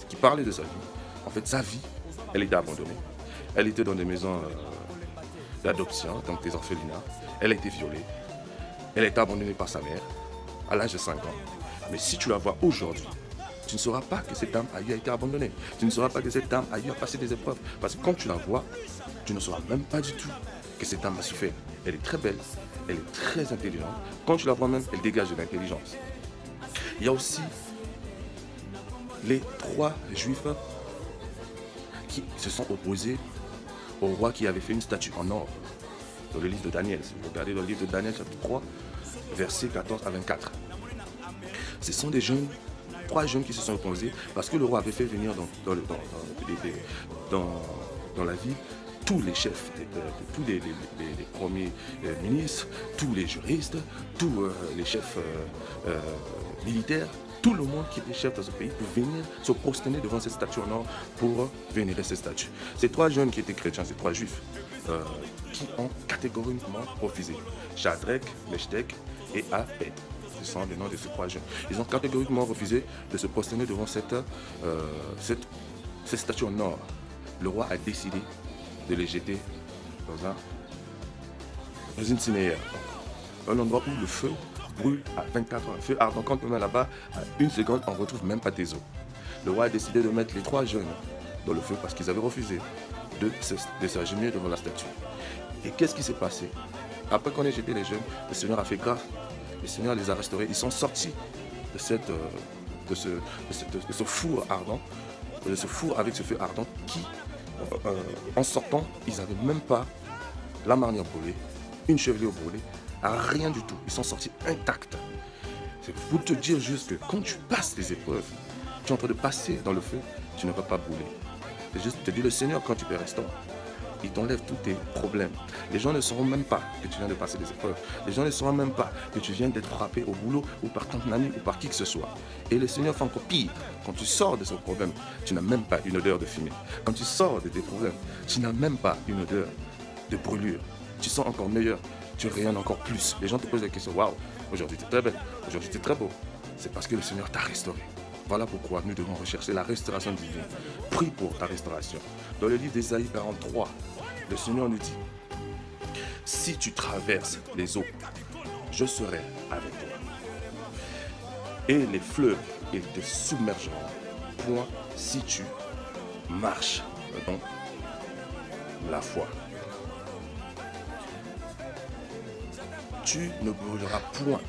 qui parlait de sa vie. En fait, sa vie, elle était abandonnée. Elle était dans des maisons d'adoption, donc des orphelinats. Elle a été violée. Elle a été abandonnée par sa mère à l'âge de 5 ans. Mais si tu la vois aujourd'hui, tu ne sauras pas que cette dame a eu à été abandonnée. Tu ne sauras pas que cette dame a eu à passer des épreuves. Parce que quand tu la vois, tu ne sauras même pas du tout que cette dame a souffert. Elle est très belle, elle est très intelligente. Quand tu la vois même, elle dégage de l'intelligence. Il y a aussi les 3 juifs qui se sont opposés au roi qui avait fait une statue en or. Dans le livre de Daniel, si vous regardez dans le livre de Daniel chapitre 3, versets 14 à 24. Ce sont des jeunes, 3 jeunes qui se sont opposés parce que le roi avait fait venir dans la ville tous les chefs, tous les premiers ministres, tous les juristes, tous les chefs militaires, tout le monde qui était chef dans ce pays pour venir se prosterner devant cette statue en or pour vénérer cette statue. Ces 3 jeunes qui étaient chrétiens, ces 3 juifs, qui ont catégoriquement refusé. Shadrach, Meshach et Abed. Ce sont les noms de ces 3 jeunes. Ils ont catégoriquement refusé de se prosterner devant cette statue en or. Le roi a décidé de les jeter dans une cinéaire. Un endroit où le feu brûle à 24 heures. Un feu ardent, quand on est là-bas, à 1 seconde, on ne retrouve même pas tes os. Le roi a décidé de mettre les 3 jeunes dans le feu parce qu'ils avaient refusé de s'agenouiller devant la statue. Et qu'est-ce qui s'est passé? Après qu'on ait jeté les jeunes, le Seigneur a fait grâce. Le Seigneur les a restaurés. Ils sont sortis de ce four ardent, de ce four avec ce feu ardent qui, en sortant, ils n'avaient même pas la marnière brûlée, une chevelure brûlée, rien du tout. Ils sont sortis intacts. C'est pour te dire juste que quand tu passes les épreuves, tu es en train de passer dans le feu, tu ne vas pas brûler. C'est juste te dire le Seigneur quand tu te restaures. Il t'enlève tous tes problèmes. Les gens ne sauront même pas que tu viens de passer des épreuves. Les gens ne sauront même pas que tu viens d'être frappé au boulot ou par ton ami ou par qui que ce soit. Et le Seigneur fait encore pire. Quand tu sors de ce problème, tu n'as même pas une odeur de fumée. Quand tu sors de tes problèmes, tu n'as même pas une odeur de brûlure. Tu sens encore meilleur. Tu rayonnes encore plus. Les gens te posent la question, waouh, aujourd'hui tu es très belle, aujourd'hui tu es très beau. C'est parce que le Seigneur t'a restauré. Voilà pourquoi nous devons rechercher la restauration divine. Prie pour ta restauration. Dans le livre d'Ésaïe 43, le Seigneur nous dit, si tu traverses les eaux, je serai avec toi. Et les fleuves, ils te submergeront. Point si tu marches dans la foi. Tu ne brûleras point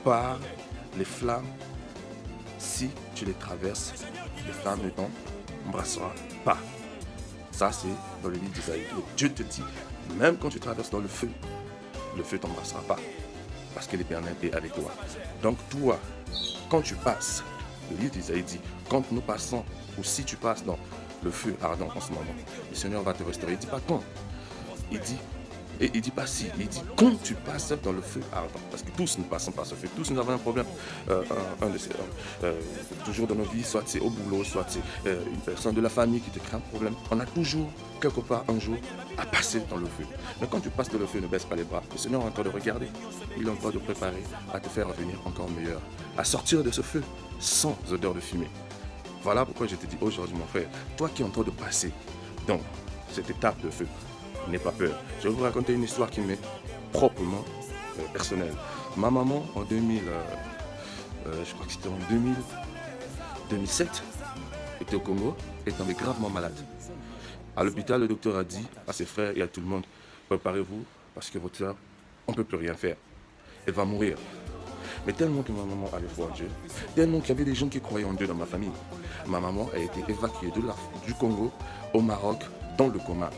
par les flammes. Si tu les traverses, les flammes ne t'embrasseront pas. Ça, c'est dans le livre d'Ésaïe. Dieu te dit, même quand tu traverses dans le feu ne t'embrassera pas. Parce que l'Éternel est avec toi. Donc toi, quand tu passes, le livre d'Ésaïe dit, quand nous passons, ou si tu passes dans le feu ardent en ce moment, le Seigneur va te restaurer. Il ne dit pas quand. Il dit pas si, il dit quand tu passes dans le feu ardent. Parce que tous nous passons par ce feu, tous nous avons un problème. Toujours dans nos vies, soit c'est au boulot, soit c'est une personne de la famille qui te crée un problème. On a toujours, quelque part, un jour, à passer dans le feu. Mais quand tu passes dans le feu, ne baisse pas les bras. Le Seigneur est en train de regarder. Il est en train de préparer à te faire revenir encore meilleur. À sortir de ce feu sans odeur de fumée. Voilà pourquoi je te dis aujourd'hui, mon frère, toi qui es en train de passer dans cette étape de feu, n'aie pas peur. Je vais vous raconter une histoire qui m'est proprement personnelle. Ma maman, en 2000, je crois que c'était en 2007, était au Congo, est tombée gravement malade. À l'hôpital, le docteur a dit à ses frères et à tout le monde, préparez-vous parce que votre soeur, on ne peut plus rien faire. Elle va mourir. Mais tellement que ma maman allait voir Dieu, tellement qu'il y avait des gens qui croyaient en Dieu dans ma famille, ma maman a été évacuée du Congo au Maroc dans le coma.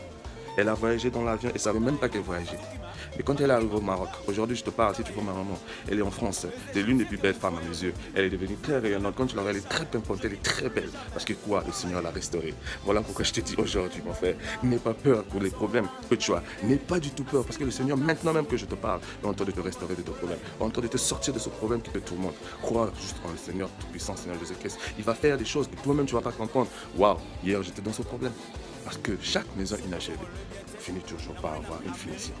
Elle a voyagé dans l'avion et ne savait même pas qu'elle voyageait. Mais quand elle est arrivée au Maroc, aujourd'hui je te parle, si tu vois ma maman, elle est en France, c'est l'une des plus belles femmes à mes yeux. Elle est devenue très rayonnante. Quand tu la vois, elle est très pimpante, elle est très belle. Parce que quoi, le Seigneur l'a restaurée. Voilà pourquoi je te dis aujourd'hui, mon frère, n'aie pas peur pour les problèmes que tu as. N'aie pas du tout peur parce que le Seigneur, maintenant même que je te parle, est en train de te restaurer de ton problème, est en train de te sortir de ce problème qui te tourmente. Crois juste en le Seigneur Tout-Puissant, Seigneur Jésus-Christ. Il va faire des choses que toi-même tu ne vas pas comprendre. Waouh, hier j'étais dans ce problème. Parce que chaque maison inachevée finit toujours par avoir une finition.